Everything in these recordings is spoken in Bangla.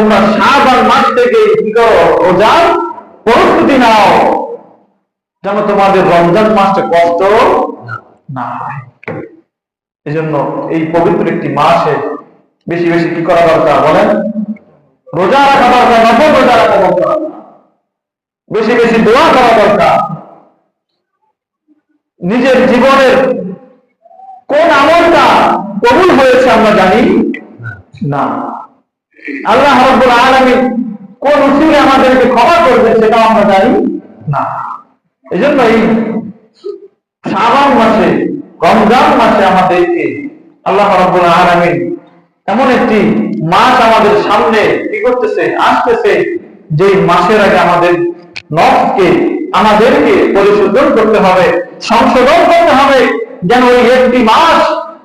তোমরা শাবান মাস থেকে কি করো, রোজার প্রস্তুতি নাও, যেন তোমাদের রমজান মাসটা কষ্ট না হয়। এই জন্য এই পবিত্র একটি মাসে বেশি বেশি কি করা দরকার বলেন? রোজা রাখা দরকার, নফল রোজা রাখা দরকার, বেশি বেশি দোয়া করা দরকার। নিজের জীবনের কোন আমলটা কবুল হয়েছে আমরা জানি না। আল্লাহ রাব্বুল আলামিন কোন উসিলে আমাদেরকে ক্ষমা করবে সেটাও আমরা জানি না। এজন্য এই শাবান মাসে, রমজান মাসে আমাদেরকে আল্লাহ রাব্বুল আলামিন এমন একটি মাস আমাদের সামনে কি করতেছে, আসতেছে, যে মাসের আগে আমাদের নফসকে, আমাদেরকে পরিশোধন করতে হবে, সংশোধন করতে হবে, যেন ওই একটি মাস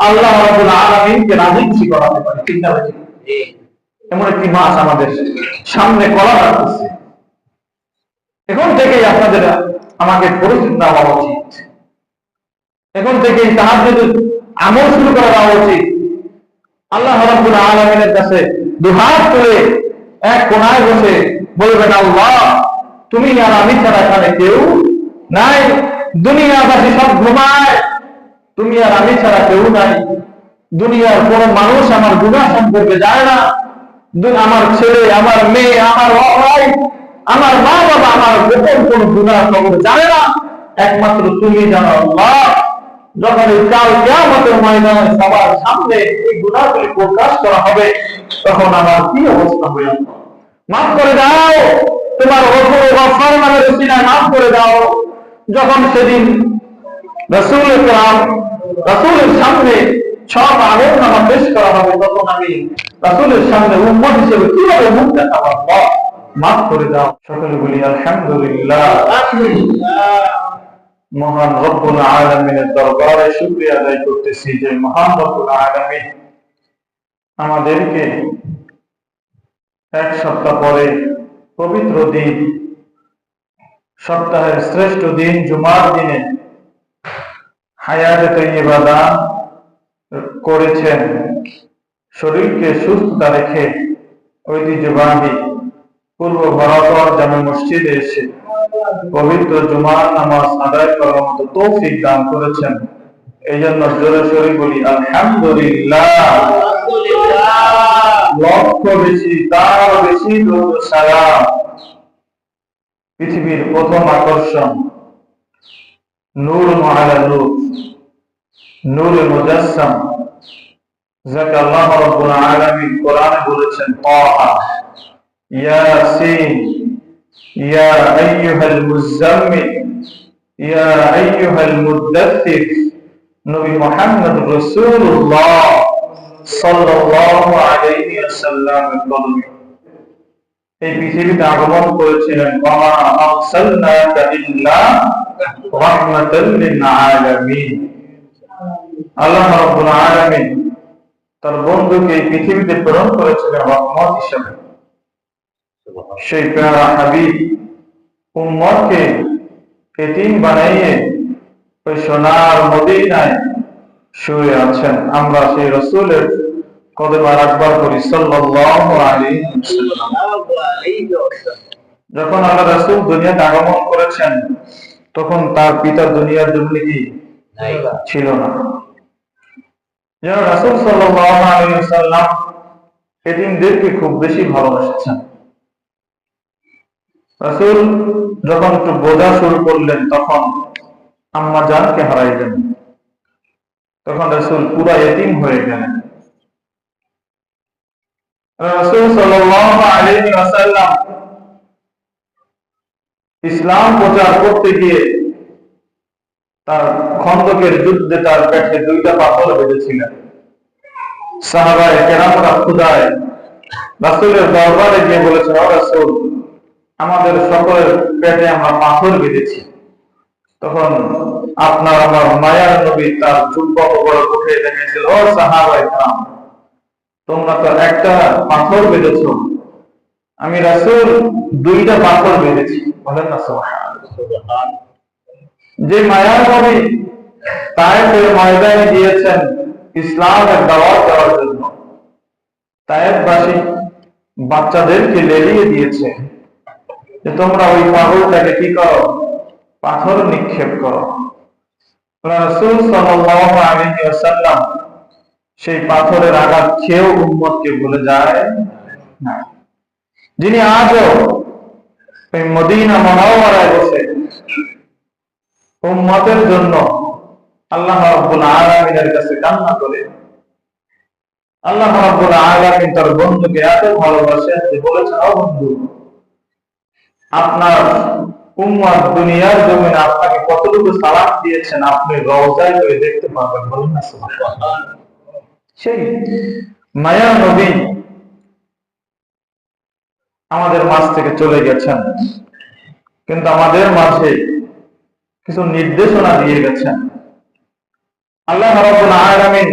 আল্লাহ রাব্বুল আলামিনকে রাজি খুশি করাতে পারে। ঠিক না? এমন একটি মাস আমাদের সামনে করা রাখতেছে। এখন থেকেই আপনাদের আমাকে পরিচিত হওয়া উচিত, এখন থেকেই তাহাজ্জুদের আমল শুরু করা উচিত। আল্লাহ রাব্বুল আলামিনের কাছে দুহাত তুলে এক কোণায় বসে বলবেন, আল্লাহ তুমি আর আমি ছাড়া এখানে কেউ নাই, দুনিয়াবাসী সব ঘুমায়, তুমি আর আমি ছাড়া কেউ নাই, দুনিয়ার কোন মানুষ আমার গুনাহ সম্পর্কে জানে না, আমার ছেলে, আমার মেয়ে, আমার ভাই, আমার মা বাবা আমার গোপন কোন গুনাহ সম্পর্কে জানে না, একমাত্র তুমি জানো। আল্লাহ যখন এই কাল কিয়ামতের ময়দানে সবার সামনে এই গুনাহগুলি প্রকাশ করা হবে, তখন আমার কি অবস্থা হবে? মাফ করে দাও, তোমার গফুর গফফার নামের উসিলায় মাফ করে দাও। যখন সেদিন রাসূলের সামনে সব আমলনামা পেশ করা হবে, তখন আমি রাসূলের সামনে উম্মত হিসেবে কিভাবে মুখ দেখাবো? আল্লাহ মাফ করে দাও। সকলে বলি আলহামদুলিল্লাহ। মহান রব্বুল আলামিনের দরবারে শুকরিয়া আদায় করতেছি যে মহান রব্বুল আলামিন আমাদেরকে এক সপ্তাহ পরে পবিত্র দিন, সপ্তাহের শ্রেষ্ঠ দিন জুমার দিনে হায়াতে তাইয়্যিবা দান করেছেন। শরীরকে সুস্থতা রেখে ঐতিহ্যবাহী পূর্ব ভারতের জামে মসজিদে এসে পবিত্র জুমার নামাজ আদায় করার মতো তৌফিক দান করেছেন। এই জন্য জোরে সোরে বলি আলহামদুলিল্লাহ। লক্ষ বেশি, তার বেশি দরুদ সালাম পৃথিবীর প্রথম আকর্ষণ, নূর আলা নূর, নূরে মুজাসসাম, যাকে আল্লাহ রাব্বুল আলামিন কোরআনে বলেছেন তাহা, ইয়াসিন, ইয়া আইয়ুহাল মুযাম্মিল, ইয়া আইয়ুহাল মুদ্দাথির। নবী মুহাম্মদ রাসূলুল্লাহ সাল্লাল্লাহু আলাইহি ওয়াসাল্লামের কলমে এই পৃথিবীতে আগমন করেছিলেন। ওয়া মা আরসালনাকা ইল্লা রাহমাতাল লিল আলামিন। আল্লাহ রাব্বুল আলামিন তার বন্ধুকে এই পৃথিবীতে প্রেরণ করেছিলেন রহমত হিসেবে। সেই প্যারা হাবিব উম্মতকে এতিম বানাইয়ে ওই সোনার মদিনায় শুয়ে আছেন। আমরা সেই রাসূলের কদমে রাখবার করি সাল্লাল্লাহু আলাইহি ওয়াসাল্লাম। যখন আল্লাহ রাসূল দুনিয়াতে আগমন করেছেন, তখন তার পিতা দুনিয়ার জমিনে কি ছিল না। যেন রাসূল সাল্লাল্লাহু আলাইহি ওয়াসাল্লাম এতিমদেরকে খুব বেশি ভালোবাসেছেন। রাসূল যখন একটু বোঝা শুরু করলেন, তখন আম্মা জানকে হারাইলেন, তখন রাসূল পুরা এতিম হয়ে গেলেন। রাসূল সাল্লাল্লাহু আলাইহি ওয়াসাল্লাম ইসলাম প্রচার করতে গিয়ে তার খন্দকের যুদ্ধে তার পেটে দুইটা পাথর বেঁধেছিলেন। সাহাবায়ে কেরামরা খুদায় রাসূলের দরবারে গিয়ে বলেছেন, ও রাসূল, আমাদের সকলের পেটে আমরা পাথর বেঁধেছি। তখন আপনার আমার মায়ার নবী তার জুব্বা উপরে উঠে দেখেছিল, ও সাহাবায়ে কেরাম, তোমরা তো একটা পাথর বেঁধেছো, আমি রাসূল দুইটা পাথর বেঁধেছি। বলেন না সুবহানাল্লাহ। যে মায়ার নবী তায়েফের ময়দানে গিয়েছেন ইসলামের দাওয়াত দেওয়ার জন্য, তায়েফবাসী বাচ্চাদেরকে লেলিয়ে দিয়েছে যে তোমরা ওই পাগলটাকে কি করো, পাথর নিক্ষেপ করো। রাসূল সাল্লাল্লাহু আলাইহি ওয়াসাল্লাম সেই পাথরের আঘাত খেয়েও উম্মতকে ভুলে যায় না। যিনি আজও ওই মদিনা মুনাওয়ারায় বসে উম্মতের জন্য আল্লাহ রাব্বুল আলামিনের কাছে কান্না করে, আল্লাহ রাব্বুল আলামিন তার বন্ধুকে এত ভালোবাসেন যে বলেছেন, ও বন্ধু, আপনার উম্মত দুনিয়ার জমিনে আপনাকে কতটুকু সালাম দিয়েছেন আপনি রওজায় গিয়ে দেখতে পাবেন। বলেন না সুবহানাল্লাহ। সেই মায়া নবী আমাদের মাঝ থেকে চলে গেছেন, কিন্তু আমাদের মাঝে কিছু নির্দেশনা দিয়ে গেছেন। আল্লাহ রাব্বুল আলামিন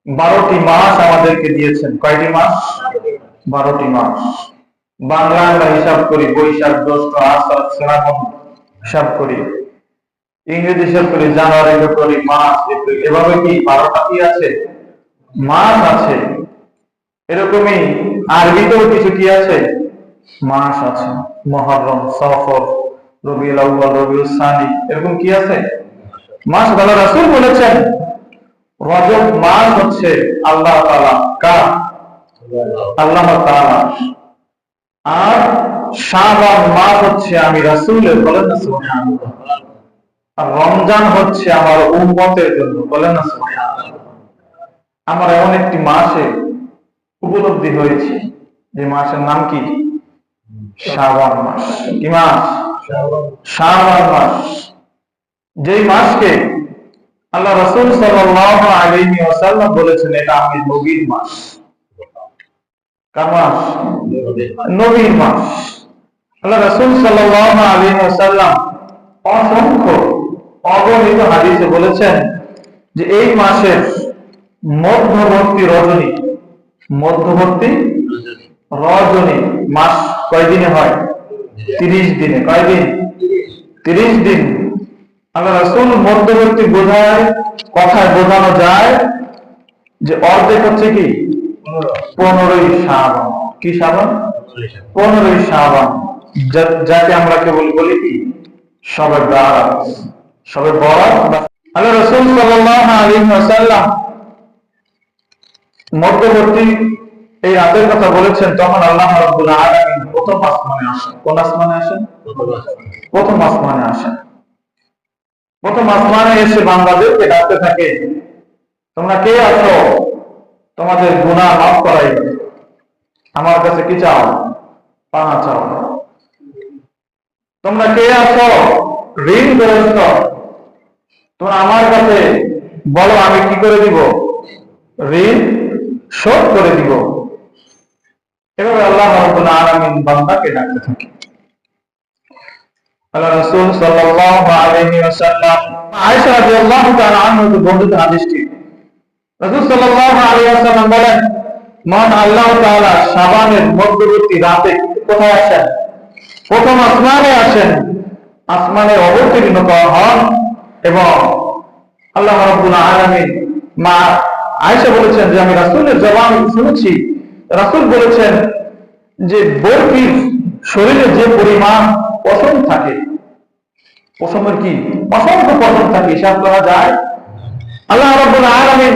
12টি মাস আমাদেরকে দিয়েছেন। কয়টি মাস? 12টি মাস। বাংলা আমরা হিসাব করি বৈশাখ, জ্যৈষ্ঠ, আষাঢ়, শ্রাবণ হিসাব করি। ইংরেজি হিসাব করি জানুয়ারি, ফেব্রুয়ারি, মার্চ, এপ্রিল। এভাবে কি 12টা কি আছে? মাস আছে। এরকমই আরবিতেও কিছু কি আছে? মাস আছে। মুহররম, সফর, রবিউল আউয়াল, রবিউল সানি, এরকম কি আছে? মাস। আল্লাহ রাসূল বলেছেন রজব মাস হচ্ছে আল্লাহ তাআলা কার? আল্লাহ তাআলা। আর শাবান মাস হচ্ছে আমি রাসূলের। বলেন না সুবহানাল্লাহ। আর রমজান হচ্ছে আমার উম্মতের জন্য। বলেন না সুবহানাল্লাহ। আমার এমন একটি মাসে উপলব্ধি হয়েছে যে মাসের নাম কি? শাবান মাস। কি মাস? শাবান মাস। যেই মাসকে আল্লাহ রাসূল সাল্লাল্লাহু আলাইহি ওয়াসাল্লাম বলেছেন এটা আমি নবীর মাস। কার মাস? নবীর মাস। আল্লাহ রাসূল সাল্লাল্লাহু আলাইহি ওয়াসাল্লাম অসংখ্য অগণিত হাদিসে বলেছেন যে এই মাসের মধ্যবর্তী রজনী, মধ্যবর্তী রজনী মাস কয়দিনে হয়? 30 দিনে। কয়দিন? 30 দিন। আল্লাহ রাসূল মধ্যবর্তী বোঝায়, কথায় বোঝানো যায় যে অর্ধেক হচ্ছে কি? 15ই শাবান। কি শাবান? 15ই শাবান, যাকে আমরা কেবল বলি কি শবে বরাত। শবে বরাত। আল্লাহ রাসূল সাল্লাল্লাহু আলাইহি ওয়াসাল্লাম মধ্যবর্তী এই রাতের কথা বলেছেন, তখন আল্লাহ রাব্বুল আলামিন প্রথম আসমানে আসেন। কোন আসমানে আসেন? প্রথম আসমানে আসেন। প্রথম আসমানে এসে বান্দাদেরকে ডাকতে থাকে, তোমরা কে আছো? তোমাদের গুনাহ মাফ করাই, আমার কাছে কি চাও? পানা চাও। তোমরা কে আছো? ঋণগ্রস্ত, তোমরা আমার কাছে বলো, আমি কি করে দিব? ঋণ শোধ করে দিব। এভাবে আল্লাহ রাব্বুল আলামিন বান্দাকে ডাকতে থাকে। আল্লাহ রাসূল সাল্লাল্লাহু আলাইহি ওয়াসাল্লাম আয়েশা রাদিয়াল্লাহু তাআলা আনহা বর্ণিত হাদিসটি, রাসূল সাল্লাল্লাহু আলাইহি ওয়াসাল্লাম বলেন, মহান আল্লাহ তাআলা শাবানের মধ্যবর্তী রাতে কোথায় আসেন? প্রথম আসমানে আসেন। আসমানে অবতীর্ণ হন এবং আল্লাহ রাব্বুল আলামিন, মা আয়েশা বলেছেন যে আমি রাসূলের জবান শুনেছি, রাসূল বলেছেন যে বরকির শরীরে যে পরিমাণ পশম থাকে, পশমের কি অসংখ্য পশম থাকে, হিসাব করা যায়। আল্লাহ রাব্বুল আলামিন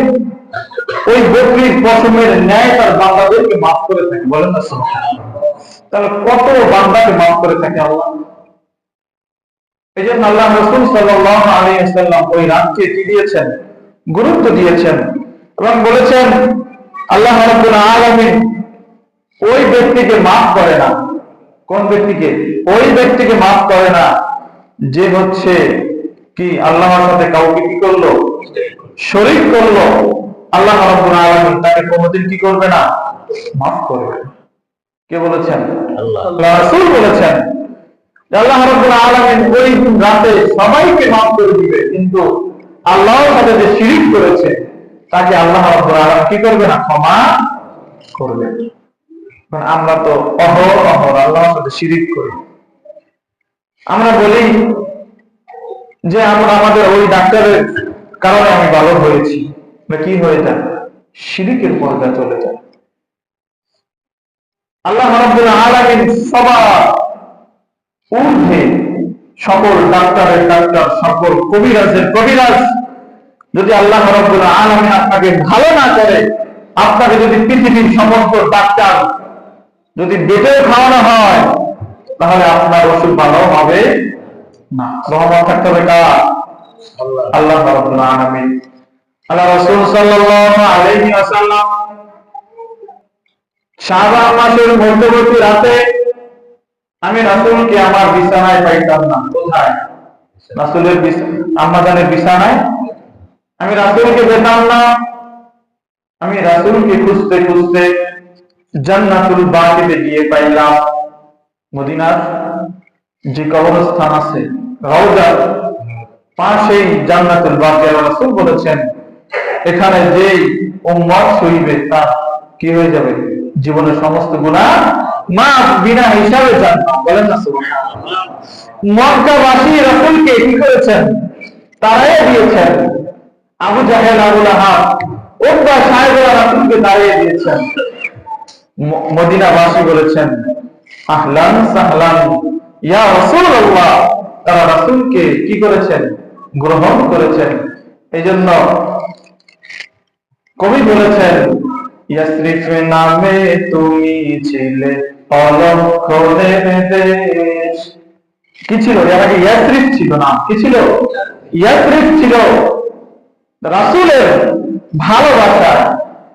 ওই বকরির পশমের ন্যায় তার বান্দাদেরকে মাফ করে থাকে। বলেন না সুবহানাল্লাহ। তাহলে কত বান্দাকে মাফ করে থাকে আল্লাহ। এই জন্য আল্লাহ রাসূল সাল্লাল্লাহু আলাইহি ওয়াসাল্লাম ওই রাতকে কি দিয়েছেন? গুরুত্ব দিয়েছেন এবং বলেছেন আল্লাহ রাব্বুল আলামিন ওই ব্যক্তিকে মাফ করে না। কোন ব্যক্তিকে? ওই ব্যক্তিকে মাফ করে না যে হচ্ছে কি আল্লাহর সাথে কাউকে কি করলো? শরীক করলো। আল্লাহ রাব্বুল আলামিন তাকে কোনোদিন কি করবে না? মাফ করবে। কে বলেছেন? আল্লাহ রাসূল বলেছেন আল্লাহ রাব্বুল আলামিন ওই রাতে সবাইকে মাফ করে দিবে, কিন্তু আল্লাহর সাথে যে শিরক করেছে তাকে আল্লাহ রাব্বুল আলামিন কি করবে না? ক্ষমা করবে। আমরা তো অহরহ আল্লাহর সাথে শিরক করি। আমরা বলি যে আমরা আমাদের ওই ডাক্তারের কারণে আমি ভালো হয়েছি, কি হয়ে যায়? শিরকের পর্দা চলে যায়। আল্লাহ রাব্বুল আলামিন সবার ঊর্ধ্বে, সকল ডাক্তারের ডাক্তার, সকল কবিরাজের কবিরাজ। যদি আল্লাহ রাব্বুল আলামিন আপনাকে ভালো না করে, আপনাকে যদি পৃথিবীর সমস্ত ডাক্তার যদি বেটে খাওয়ানো হয়, তাহলে আপনার ওষুধ ভালো হবে না। রহমত থাকতে হবে কার? আল্লাহ রাব্বুল আলামিন। আল্লাহ রাসূল সাল্লাল্লাহু আলাইহি ওয়াসাল্লাম শাবান মাসের মধ্যবর্তী রাতে আমি রাসূলকে আমার বিছানায় পাইতাম না। কোথায়? রাসূলের আম্মাজানের বিছানায় আমি রাসূলকে পেতাম না। আমি রাসূলকে খুঁজতে খুঁজতে জান্নাতুল বাকিতে গিয়ে পাইলাম। মদিনার যে কবরস্থান আছে রওজার পাশেই জান্নাতুল বাকি। রাসূল বলেছেন, এখানে যেই উম্মত শহীদে তার কি হয়ে যাবে? জীবনের সমস্ত গুনাহ মাফ বিনা হিসাবে জান্নাত। বলেন না সুবহানাল্লাহ। মক্কাবাসী রাসূলকে কি করেছেন? তারাই দিয়েছেন। আবু জাহেল, আবু লাহাব, উতবা সাহেবরা রাসূলকে তাড়িয়ে দিয়েছেন। মদিনাবাসী বলেছেন, আহলান সাহলান ইয়া রাসূলুল্লাহ। তারা রাসূলকে কি করেছেন? গ্রহণ করেছেন। এইজন্য কবি বলেছেন, ইয়াসরিফ নামে তুমি ছিলে অলক্ষণের দেশ। কি ছিল? এর আগে ইয়াসরিফ ছিল না, কি ছিল? ইয়াসরিফ ছিল রাসূলের ভালোবাসা।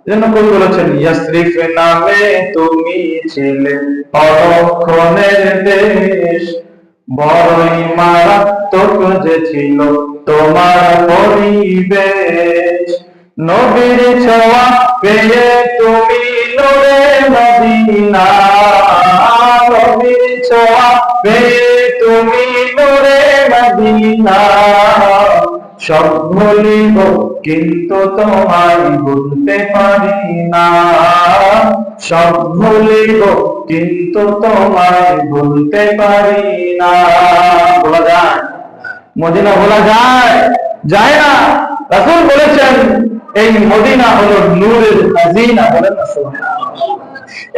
এজন্য কবি বলেছেন, ইয়াসরিফ নামে তুমি ছিলে অলক্ষণের দেশ, বড়ই মারাত্মক যে ছিল তোমার পরিবেশ। নবীর ছোঁয়া পেয়ে তুমি নূরে মদিনা, নবীর ছোঁয়া পেয়ে তুমি নূরে মদিনা। সব ভুলিব কিন্তু তোমায় ভুলতে পারি না, সব ভুলিব কিন্তু তোমায় ভুলতে পারি না। বলা যায়? মদিনা ভোলা যায়? যায় না। রাসূল বলেছেন, এই মদিনা হলো নূরের খাজিনা। বলেন না সুবহানাল্লাহ।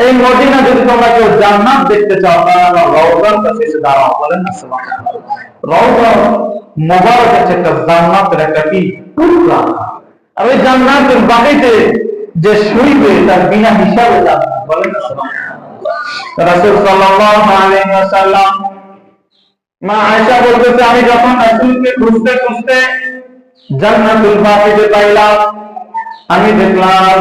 এই মদিনা যদি তোমরা কেউ জান্নাত দেখতে চাও, তাহলে রওজার কাছে এসে দাঁড়াও। বলেন না সুবহানাল্লাহ। রওজা মুবারক হচ্ছে একটা জান্নাতের একটা কি টুকরা। আর ওই জান্নাতের বাড়িতে যে শুইবে তার বিনা হিসাবে জান্নাত। বলেন না সুবহানাল্লাহ। রাসূল সাল্লাল্লাহু আলাইহি ওয়াসাল্লাম, মা আয়েশা বলতেছে, আমি যখন রাসূলকে খুঁজতে খুঁজতে জান্নাতুল বাকিতে পাইলাম, আমি দেখলাম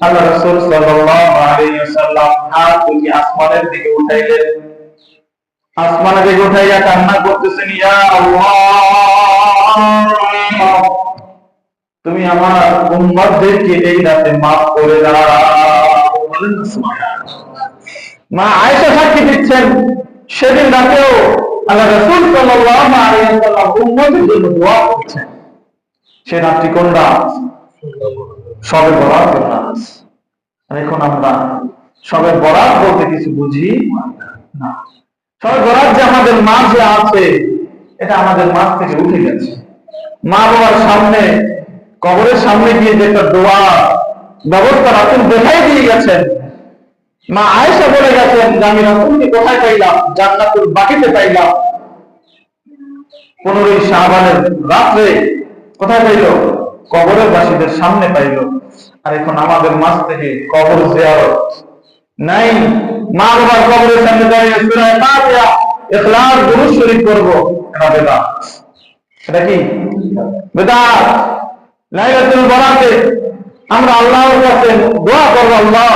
আল্লাহ রাসূল সাল্লাল্লাহু আলাইহি ওয়াসাল্লাম হাত তুলে আসমানের দিকে উঠাইলেন। আসমানের দিকে উঠাইয়া কান্না করতেছেন, ইয়া আল্লাহ, তুমি আমার উম্মতদেরকে এই রাতে maaf করে দাও। বলেন না সুবহানাল্লাহ। মা আয়েশা সাক্ষী দিচ্ছেন, সেদিন রাতেও আল্লাহ রাসূল সাল্লাল্লাহু আলাইহি ওয়াসাল্লাম উম্মতের জন্য দোয়া করছেন। সে রাতটি কোন রাত? শবে বরাতের রাত। এখন আমরা শবে বরাত বলতে কিছু বুঝি না। শবে বরাত যে আমাদের মাঝে আছে, এটা আমাদের মাঝ থেকে উঠে গেছে। মা বাবার সামনে, কবরের সামনে গিয়ে যে একটা দোয়া ব্যবস্থা রাসূল দেখাই দিয়ে গেছেন। মা আয়েশা বলে গেছেন যে আমি রাসূলকে কোথায় পাইলাম? জান্নাতুল বাকিতে পাইলাম। 15 শাবানের রাতে কোথায় পাইল? কবরের বাসীদের সামনে পাইল। আর এখন আমাদের মাঝ থেকে কবর জিয়ারত নাই। মা বাবার কবরের সামনে দাঁড়িয়ে সূরা ফাতিহা, ইখলাস, দুরূদ শরীফ করব, এটা বেদাত। এটা কি বেদাত? লাইলাতুল বরাতে আমরা আল্লাহর কাছে দোয়া করব, আল্লাহ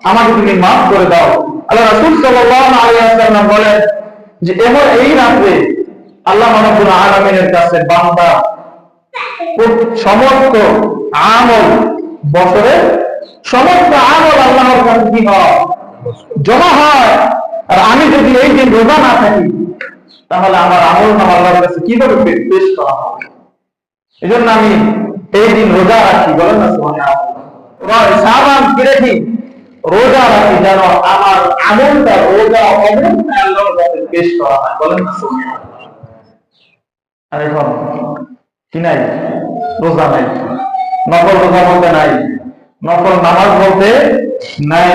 আমাকে তুমি maaf করে দাও। আল্লাহ রাসূল সাল্লাল্লাহু আলাইহি ওয়াসাল্লাম বলেন যে এমন এই রাতে আল্লাহ রাব্বুল আলামিনের কাছে বান্দা সমস্ত আমল, বছরের সমস্ত আমল আল্লাহর কাছে কি হয়? জমা হয়। আর আমি যদি এই দিন রোজা না থাকি, তাহলে আমার আমল নামা আল্লাহর কাছে কিভাবে পেশ করা হবে? এজন্য আমি এই দিন রোজা রাখি। বলেন না সুবহানাল্লাহ। শাবান কি রাখি? রোজা রাখি, যেন আমার আমলটা রোজা অবস্থায় আল্লাহর কাছে পেশ করা হয়। বলেন না সুবহানাল্লাহ। আর এখন কি নাই? রোজা নাই, নফল রোজা বলতে নাই, নফল নামাজ বলতে নাই।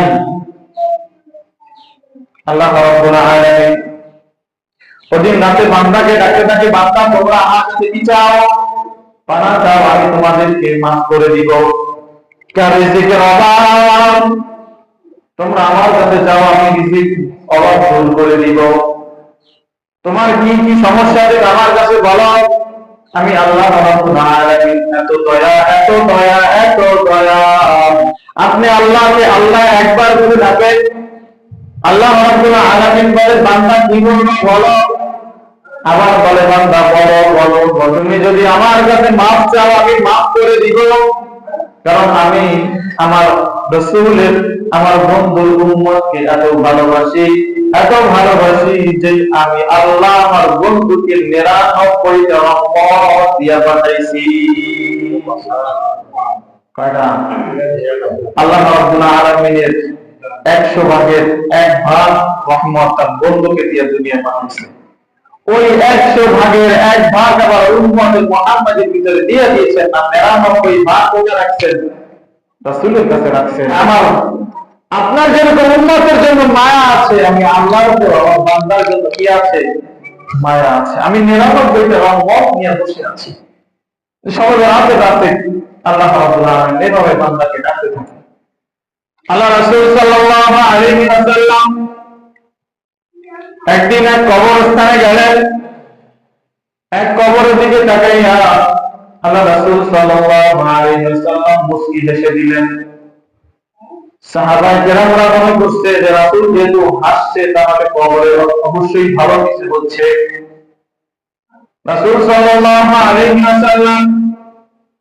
আল্লাহ রাব্বুল আলামিন ওদিন রাতে বান্দাকে ডাকতে থাকে, বান্দা তোমরা আমার কাছে কি চাও? পানা চাও, আমি তোমাদেরকে মাফ করে দিব। কার রিজিকের অভাব, তোমরা আমার কাছে চাও, আমি রিজিক অভাব দূর করে দিব। তোমার কি কি সমস্যা আছে আমার কাছে বলো, আমি আল্লাহ রাব্বুল আলামিন এত দয়া, এত দয়া, এত দয়া। আপনি আল্লাহকে আল্লাহ একবার বলে ডাকেন, আল্লাহ রাব্বুল আলামিন বলে বান্দা কি বলবো বলো, আবার বলে বান্দা বলো বলো বলো। তুমি যদি আমার কাছে মাফ চাও, আমি মাফ করে দিব, কারণ আমি আমার রাসূলের, আমার বন্ধুর উম্মতকে এত ভালোবাসি, এত ভালোবাসি যে আমি আল্লাহ আমার বন্ধুকে 99টা রহমত দিয়া পাঠাইছি। কয়টা? আল্লাহ রাব্বুল আলামিনের 100 ভাগের 1 ভাগ রহমত তার বন্ধুকে দিয়ে দুনিয়া পাঠাইছে। ওই 100 ভাগের 1 ভাগ আবার উম্মতে মুহাম্মাদের ভিতরে দিয়ে দিয়েছেন, আর 99 ভাগ ওকে রাখছেন রাসূলের কাছে রাখছেন। আমার আপনার যেরকম উম্মতের জন্য মায়া আছে, আমি আল্লাহর উপর আমার বান্দার জন্য কি আছে? মায়া আছে। আমি 99টা রহমত নিয়ে বসে আছি। সবাই রাতে রাতে আল্লাহ রাব্বুল আলামিন এভাবে বান্দাকে ডাকতে থাকে। আল্লাহ রাসূল সাল্লাল্লাহু আলাইহি ওয়াসাল্লাম একদিন এক কবরস্থানে গেলেন, এক কবরের দিকে তাকাইয়া আল্লাহ রাসূল সাল্লাল্লাহু আলাইহি ওয়াসাল্লাম মুস্কি হেসে দিলেন। সাহাবায়ে কেরামরা মনে করছে যে রাসূল যেহেতু হাসছে তাহলে কবরে অবশ্যই ভালো কিছু হচ্ছে। রাসূল সাল্লাল্লাহু আলাইহি ওয়াসাল্লাম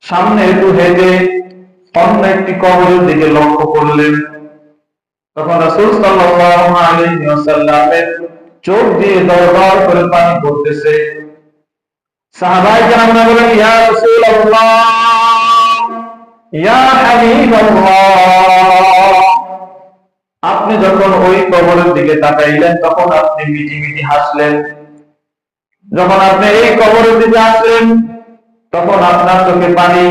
সামনে একটু হেঁটে অন্য একটি কবরের দিকে লক্ষ্য করলেন। তখন রাসূল সাল্লাল্লাহু আলাইহি ওয়াসাল্লামের চোখ দিয়ে দরদর করে পানি পড়তেছে। সাহাবায়ে কেরামরা বলেন, ইয়া রাসূলুল্লাহ, ইয়া হাবিবাল্লাহ, আপনি যখন ওই কবরের দিকে তাকাইলেন তখন আপনি মিটি মিটি হাসলেন, যখন আপনি এই কবরের দিকে আসলেন তখন আপনার চোখে পানি।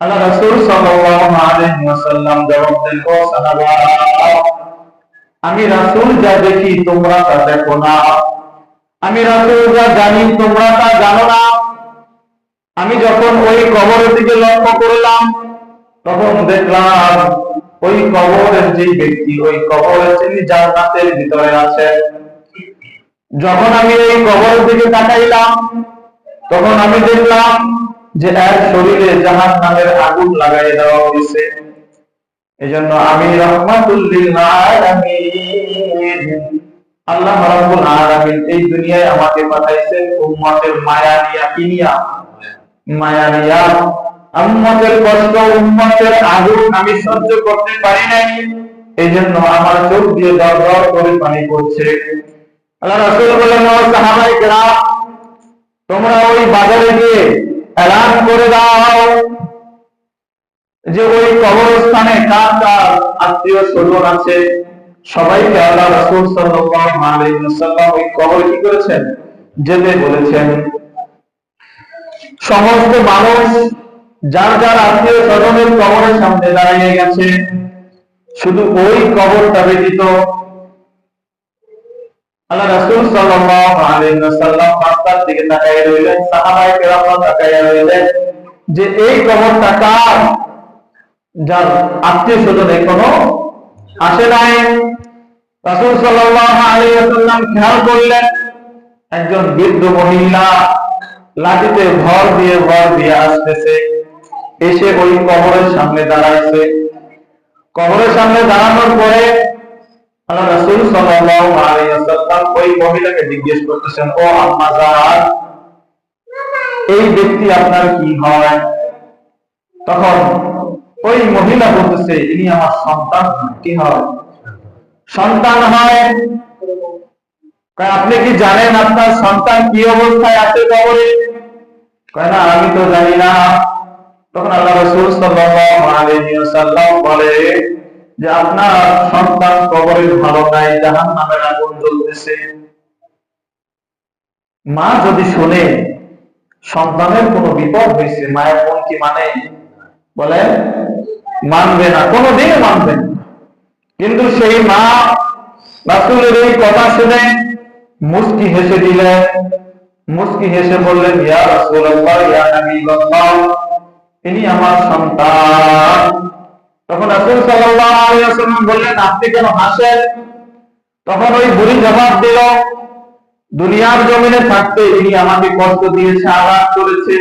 আল্লাহ রাসূল সাল্লাল্লাহু আলাইহি ওয়াসাল্লাম জবাব দেন, ও সাহাবা, আমি রাসূল যা দেখি তোমরা তা দেখো না, আমি রাসূল যা জানি তোমরা তা জানো না। আমি যখন ওই কবরের দিকে লক্ষ্য করলাম তখন দেখলাম ওই কবরের যে ব্যক্তি, ওই কবরের যিনি জান্নাতের ভিতরে আছেন। যখন আমি এই কবরের দিকে তাকাইলাম তখন আমি দেখলাম যে এর শরীরে জাহান্নামের আগুন লাগাই দেওয়া হয়েছে। এজন্য আমি রাহমাতুল লিল আলামিন, আল্লাহ রাব্বুল আলামিন এই দুনিয়ায় আমাকে পাঠাইছেন উম্মতের মায়া নিয়া, কি নিয়া? মায়া নিয়া। উম্মতের কষ্ট, উম্মতের আগুন আমি সহ্য করতে পারি নাই, এইজন্য আমার চোখ দিয়ে দর দর করে পানি পড়ছে। আল্লাহ রাসূল বলেন, ও সাহাবায়ে কেরাম, তোমরা ওই বাজারে গিয়ে এলান করে দাও যে ওই কবরস্থানে কার কার আত্মীয় স্বজন আছে। সবাইকে আল্লাহ রাসূল সাল্লাল্লাহু আলাইহি ওয়াসাল্লাম ওই কবরে কি করেছেন? যেতে বলেছেন। সমস্ত মানুষ যার যার আত্মীয় স্বজনের কবরের সামনে দাঁড়িয়ে গেছে, শুধু ওই কবরটা ব্যতীত। আল্লাহ রাসূল সাল্লাল্লাহু আলাইহি ওয়াসাল্লাম রাস্তার দিকে তাকিয়ে রইলেন, সাহাবায়ে কেরামরা তাকিয়ে রইলেন যে এই কবরটা কার, যার আত্মীয় স্বজন এখনো আসে নাই। রাসূল সাল্লাল্লাহু আলাইহি ওয়াসাল্লাম খেয়াল করলেন একজন বৃদ্ধ মহিলা লাঠিতে ভর দিয়ে আসতেছে, এসে ওই কবরের সামনে দাঁড়াইছে। কবরের সামনে দাঁড়ানোর পরে আল্লাহ রাসূল সাল্লাল্লাহু আলাইহি ওয়াসাল্লাম ওই মহিলাকে জিজ্ঞেস করতেছেন, ও আম্মা জান, এই ব্যক্তি আপনার কি হয়? তখন ওই মহিলা বলতেছে, ইনি আমার সন্তান। কি হয়? সন্তান হয়। আপনি কি জানেন আপনার সন্তান কি অবস্থায় আছে কবরে? কয় না, আমি তো জানি না। তখন আল্লাহ রাসূল সাল্লাল্লাহু আলাইহি ওয়াসাল্লাম বলে যে আপনার সন্তান কবরে ভালো নাই, জাহান্নামের আগুন জ্বলতেছে। মা যদি শুনে সন্তানের কোনো বিপদ হয়েছে, মায়ের মন কি মানে? বলে মানবে না, কোনোদিন মানবে না। কিন্তু সেই মা রাসূলের এই কথা শুনে মুস্কি হেসে দিলেন, মুস্কি হেসে বললেন, ইয়া রাসূলুল্লাহ, ইয়া হাবিবাল্লাহ, ইনি আমার সন্তান। তখন রাসূল সাল্লাল্লাহু আলাইহি ওয়াসাল্লাম বললেন, আপনি কেন হাসেন? তখন ওই বুড়ি জবাব দিল, দুনিয়ার জমিনে থাকতে ইনি আমাকে কষ্ট দিয়েছে, আঘাত করেছে।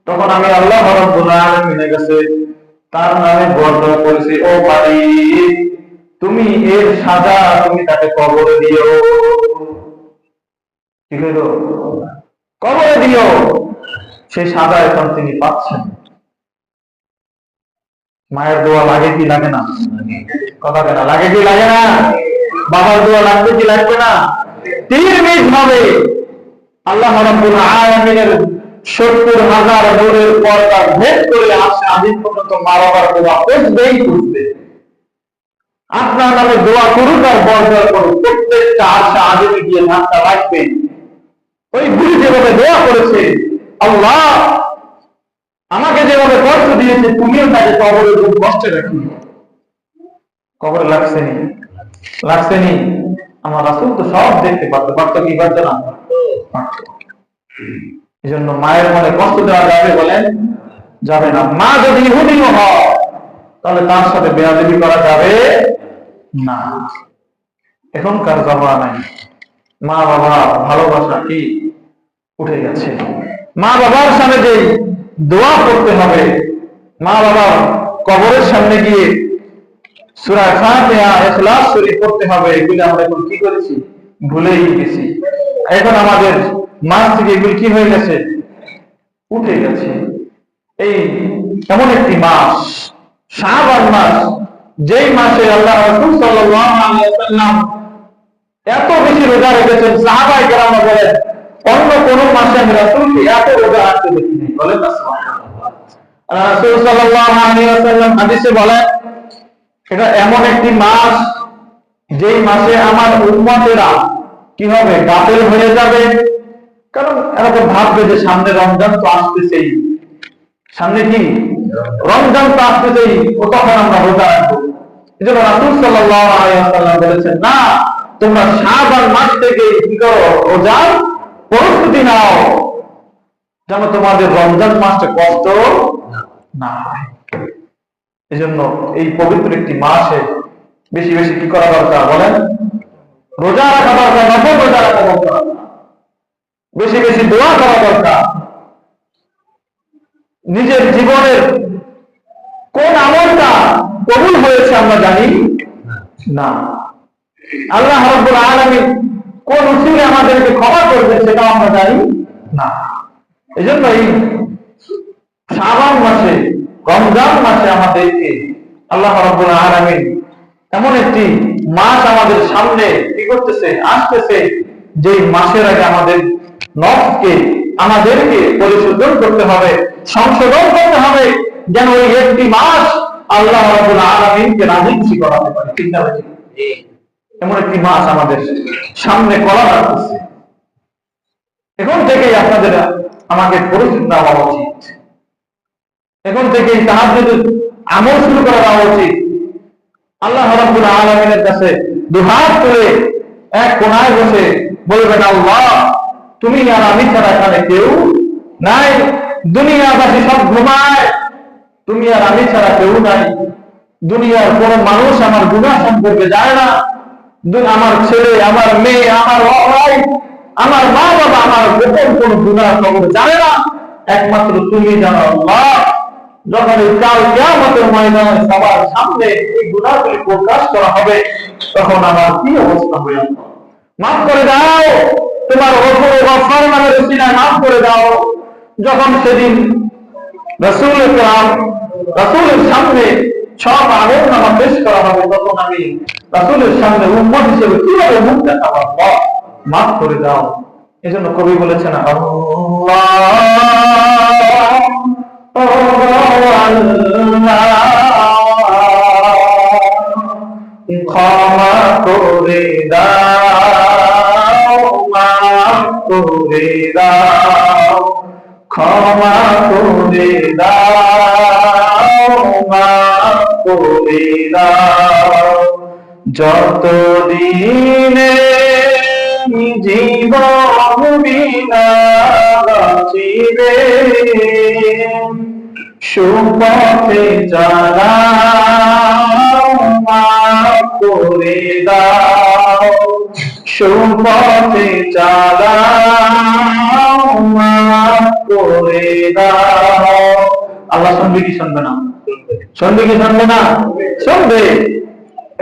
তখন আমি আল্লাহ রাব্বুল আলামিনের কাছে তার নামে বর্ণনা করেছি, ও মালিক, তুমি এর সাজা তুমি তাকে কবরে দিও। কি হলো? কবরে দিও। সেই সাজা এখন তিনি পাচ্ছেন। মায়ের দোয়া লাগে কি লাগে না? কথা কেনা লাগে কি লাগে না? বাবার দোয়া লাগবে কি লাগবে না? তিরমিজ হবে আল্লাহ রাব্বুল আলামিনের ৭০,০০০ নূরের পর্দা ভেদ করে আসে আদিম পর্যন্ত মা বাবার দোয়া করবেই করবে। আপনার নামে দোয়া করুক আর বর্জা করুক, প্রত্যেকটা আশা আদিমে গিয়ে ধাক্কা রাখবে। ওই বুড়ি যেভাবে দোয়া করেছে, আল্লাহ আমাকে যেভাবে কষ্ট দিয়েছে, তুমিও তাকে কবরে খুব কষ্টে রাখি। কবরে লাগছেনি? লাগছেনি? আমার রাসূল তো সব দেখতে পারতো, পারতো কি পারতো না? এই জন্য মায়ের মনে কষ্ট দেওয়া যাবে বলেন? যাবে না। মা যদি ইহুদিও হয় তাহলে তার সাথে বেয়াদবি করা যাবে না। এখনকার জামানায় মা বাবা ভালোবাসা কি উঠে গেছে। মা বাবার সামনে যে দোয়া করতে হবে, মা বাবার কবরের সামনে গিয়ে সূরা ফাতিহা, ইখলাস শরীফ পড়তে হবে, এগুলো আমরা এখন কি করেছি? ভুলেই গেছি। এখন আমাদের মাস থেকে এগুলো কি হয়ে গেছে? উঠে গেছে। এই এমন একটি মাস, শাবান মাস, যেই মাসে আল্লাহ রাসূল সাল্লাল্লাহু আলাইহি ওয়াসাল্লাম এত বেশি রোজা রেখেছেন, সাহাবায়ে কেরাম বলেন অন্য কোন মাসে আমি রাসূলকে এত রোজা রাখতে দেখিনি। বলেন না সুবহানাল্লাহ। রাসূল সাল্লাল্লাহু আলাইহি ওয়াসাল্লাম হাদিসে বলেন, এটা এমন একটি মাস যেই মাসে আমার উম্মতেরা কি হবে? গাফেল হয়ে যাবে। কারণ এরা তো ভাববে যে সামনে রমজান তো আসতেছেই, সামনে কি রমজান তো আসতেছেই, ও তখন আমরা রোজা রাখবো। এই জন্য রাসূল সাল্লাল্লাহু আলাইহি ওয়াসাল্লাম বলেছেন, না, তোমরা শাবান মাস থেকে কি করো? রোজার প্রস্তুতি নাও, যেন তোমাদের রমজান মাসটা কষ্ট না হয়। এই জন্য এই পবিত্র একটি মাসে বেশি বেশি কি করা দরকার বলেন? রোজা রাখা দরকার, নফল রোজা রাখা দরকার, বেশি বেশি দোয়া করা দরকার। নিজের জীবনের কোন আমলটা কবুল হয়েছে আমরা জানি না। আল্লাহ রাব্বুল আলামিন কোন উসিলায় আমাদেরকে ক্ষমা করবে সেটা আমরা জানি না। এজন্য এই শাবান মাসে, রমজান মাসে আমাদেরকে আল্লাহ রাব্বুল আলামিন এমন একটি মাস আমাদের সামনে কি করতেছে? আসতেছে, যে মাসের আগে আমাদের নফসকে, আমাদেরকে পরিশোধন করতে হবে, সংশোধন করতে হবে, যেন ওই একটি মাস আল্লাহ রাব্বুল আলামিনকে রাজি খুশি করাতে পারে। ঠিক না ভাই? এমন একটি মাস আমাদের সামনে করা রাখতেছে। এখন থেকেই আপনাদের আমাকে পরিচিত দেওয়া উচিত, এখন থেকেই তাহাজ্জুদের আমল শুরু করা দেওয়া উচিত। আল্লাহ রাব্বুল আলামিনের কাছে দুহাত তুলে এক কোণায় বসে বলবেন, আল্লাহ তুমি আর আমি ছাড়া এখানে কেউ নাই, দুনিয়াবাসী সব ঘুমায়, তুমি আর আমি ছাড়া কেউ নাই, দুনিয়ার কোন মানুষ আমার গুনাহ সম্পর্কে জানে না, আমার ছেলে, আমার মেয়ে, আমার ভাই, আমার মা বাবা আমার গোপন কোন গুনাহ সম্পর্কে জানে না, একমাত্র তুমি জানো। আল্লাহ যখন এই কাল কিয়ামতের ময়দানে সবার সামনে এই গুনাহগুলি প্রকাশ করা হবে, তখন আমার কি অবস্থা হবে? মাফ করে দাও, তোমার গফুর গফফার নামের উসিলায় মাফ করে দাও। যখন সেদিন রাসূলের সামনে সব আমলনামা পেশ করা হবে, তখন আমি রাসূলের সামনে উম্মত হিসেবে কিভাবে মুখ দেখাবো? আল্লাহ মাফ করে দাও। এজন্য কবি বলেছেন, ক্ষমা করে দাও, মাফ করে দাও, ক্ষমা করে দাও, মাফ করে দাও, যতদিনে জীবন বিনা বাঁচিবে, সুপথে চালাও মাফ করে দাও, সুপথে চালাও মাফ করে দাও। আল্লাহ শুনবে কি শুনবে না? শুনবে কি শুনবে না? শুনবে।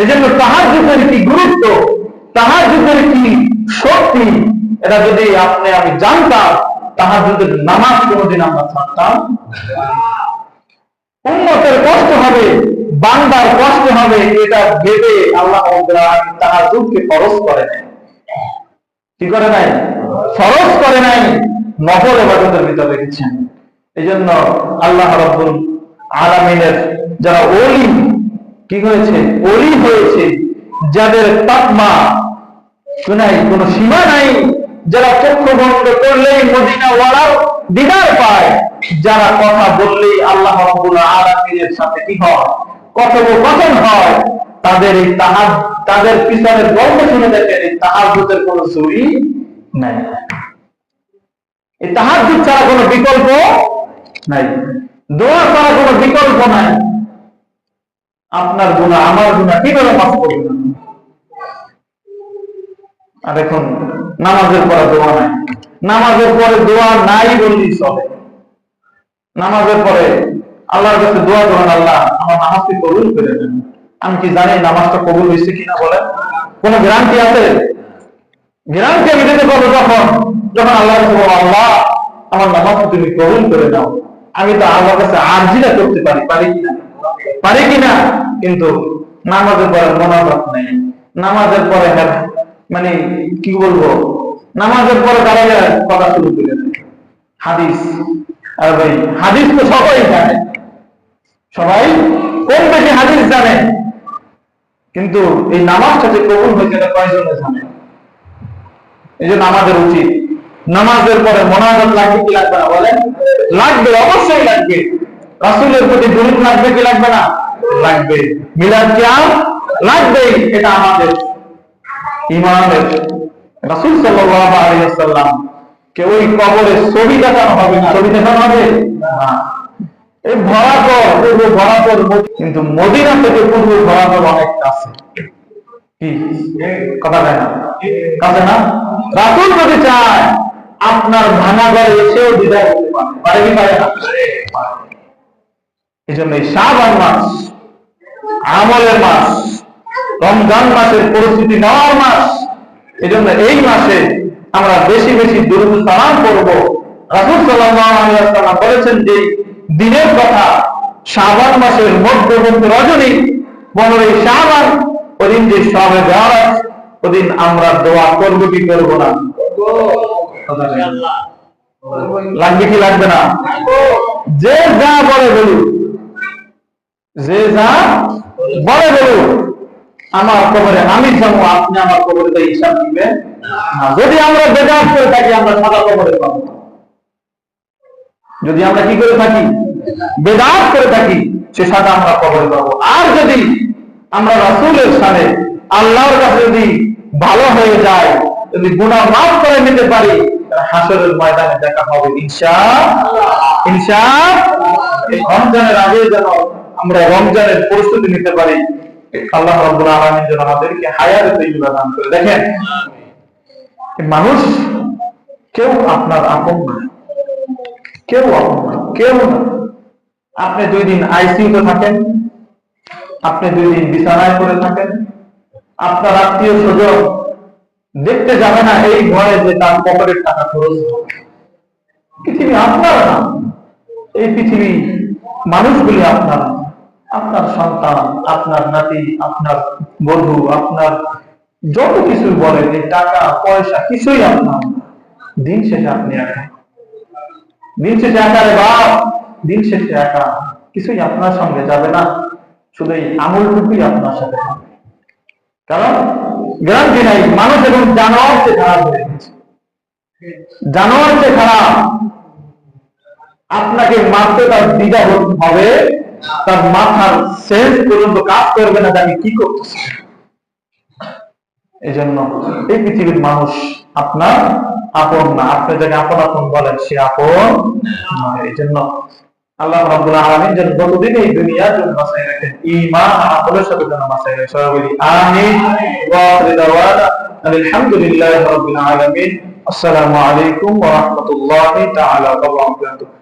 এই জন্য তাহাজ্জুদের কি গুরুত্ব, তাহাজ্জুদের কি শক্তি, এটা যদি আপনি আমি জানতাম, তাহাজ্জুদের নামাজ কোনোদিন আমরা ছাড়তাম। উম্মতের কষ্ট হবে, বান্দার কষ্ট হবে, এটা ভেবে আল্লাহ তাহাজ্জুদকে ফরজ করে নাই। কি করে নাই? ফরজ করে নাই, নফল ইবাদতের ভিতরে রেখেছেন। এই জন্য আল্লাহ রাব্বুল আলামিনের যারা ওলি কি হয়েছে, ওলি হয়েছে, যাদের তাকমা নাই, কোনো সীমা নাই, যারা চক্ষু বন্ধ করলেই মদিনা ওয়ালার দিদার পায়, যারা কথা বললেই আল্লাহ রাব্বুল আলামিনের সাথে কি হয়, কথোপকথন হয়, তাদের এই তাদের পিছনের গল্প শুনে দেখেন, এই তাহাজ্জুদের কোনো চুরি নাই। এই তাহাজ্জুদ ছাড়া কোনো বিকল্প নাই, দোয়া ছাড়া কোনো বিকল্প নাই। আপনার গুনাহ আমার গুনাহ কিভাবে মাফ করবেন? আর এখন নামাজের পরে দোয়া নাই, নামাজের পরে দোয়া নাই বললেই চলে। নামাজের পরে আল্লাহর কাছে দোয়া করেন, আল্লাহ আমার নামাজকে কবুল করে নেন। আমি কি জানি নামাজটা কবুল হয়েছে কিনা? বলেন, কোন গ্যারান্টি আছে? গ্যারান্টি আমি দিতে পারবো যখন যখন আল্লাহর কাছে বলবো, আল্লাহ আমার নামাজকে তুমি কবুল করে নাও। আমি তো আল্লাহর কাছে আরজিটা করতে পারি, পারি কিনা? পারি কিনা? কিন্তু নামাজের পরে মোনাজাত নেই, নামাজের পরে মানে কি বলবো, নামাজের পরে দাঁড়িয়ে কথা শুরু করে হাদিস। আর ভাই হাদিস তো সবাই জানে, সবাই কম বেশি হাদিস জানে, কিন্তু এই নামাজটা যে কবুল হয়েছে এটা কয়জনে জানে? এই জন্য আমাদের উচিত নামাজের পরে মোনাজাত লাগবে কি লাগবে না? বলেন, লাগবে, অবশ্যই লাগবে। রাসূলের প্রতি দরুদ লাগবে কি লাগবে না? লাগবে। মিলাদ কিয়াম লাগবে। এটা আমাদের ইমানের। রাসূল সাল্লাল্লাহু আলাইহি ওয়াসাল্লাম কে ওই কবরে ছবি দেখানো হবে না, ছবি দেখানো হবে না। এই ভরাকর, পূর্ব ভরাকর, কিন্তু মদিনা থেকে পূর্ব ভরাকর অনেক কাছে। কি কথা হয় না? কাছে না? রাসূল যদি চায় আপনার ভাঙা ঘরে এসেও বিদায় করতে পারে, পারে কি পারে না? এই জন্য এই শাবান মাস আমলের মাস, রমজান মাসের পরিস্থিতি নেওয়ার মাস। এই জন্য এই মাসে আমরা বেশি বেশি দুরূদ সালাম করব। রাসূল সাল্লাল্লাহু আলাইহি ওয়াসাল্লাম বলেছেন যে দিনের কথা, শাবান মাসের মধ্যবর্তী রজনী 15 শাবান, ওদিন যে শবে বরাত, ওদিন আমরা দোয়া করব কি করব না? লাগবে কি লাগবে না? যে যা বলে বলুন, যে যা বলে বলুন, আমার কবরে আমি যাবো, আপনি আমার কবরে তো হিসাব দিবেন না। যদি আমরা বেদাত করে থাকি, আমরা সাদা কবরে পাবো। যদি আমরা কি করে থাকি? বেদাত করে থাকি, সে সাদা আমরা কবরে পাবো। আর যদি আমরা রাসূলের সাথে আল্লাহর কাছে যদি ভালো হয়ে যায়, যদি গুনাহ মাফ করে নিতে পারি, হাসরের ময়দানে দেখা হবে ইনশাআল্লাহ। ইনশাআল্লাহ এই রমজানের আগে যেন আমরা রমজানের প্রস্তুতি নিতে পারি। আল্লাহ রাব্বুল আলামিন যেন আমাদেরকে হায়াতে তাইয়্যিবা দান করে। দেখেন, মানুষ কেউ আপনার আপন না, কেউ আপন না, কেউ না। আপনি 2 দিন আইসিইউতে থাকেন, আপনি 2 দিন বিছানায় পড়ে থাকেন, আপনার আত্মীয় স্বজন দেখতে যাবে না এই ভয়ে যে তার পকেটের টাকা খরচ হবে। পৃথিবী আপনার না, এই পৃথিবী মানুষগুলি আপনার, আপনার সন্তান, আপনার নাতি, আপনার বন্ধু, আপনার যত কিছু বলেন, এই টাকা পয়সা কিছুই আপনার। দিন শেষে আপনি একা, দিন শেষে একা রে বাপ, দিন শেষে একা। কিছুই আপনার সঙ্গে যাবে না, শুধু এই আমলটুকুই আপনার সাথে হবে। কারণ গ্যারান্টি নাই, মানুষ এবং জানোয়ার চেয়ে খারাপ হয়ে গেছে। জানোয়ার চেয়ে খারাপ। আপনাকে মারতে তার দ্বিধা হবে, তার মাথার সেন্স পর্যন্ত কাজ করবে না, তাকে কি করতেছে। এই জন্য এই পৃথিবীর মানুষ আপনার আপন না, আপনি যাকে আপন আপন বলেন সে আপন নয়। এই জন্য আল্লাহ রাব্বুল আলামিন যেন যতদিন এই দুনিয়ার জন্য বাঁচাই রাখেন, ঈমান আমলের সাথে যেন বাঁচাই রাখেন। সবাই বলি আমিন। ওয়া আখিরু দাওয়ানা আলহামদুলিল্লাহি রাব্বিল আলামিন। আসসালামু আলাইকুম ওয়া রাহমাতুল্লাহি তাআলা ওয়া বারাকাতুহু।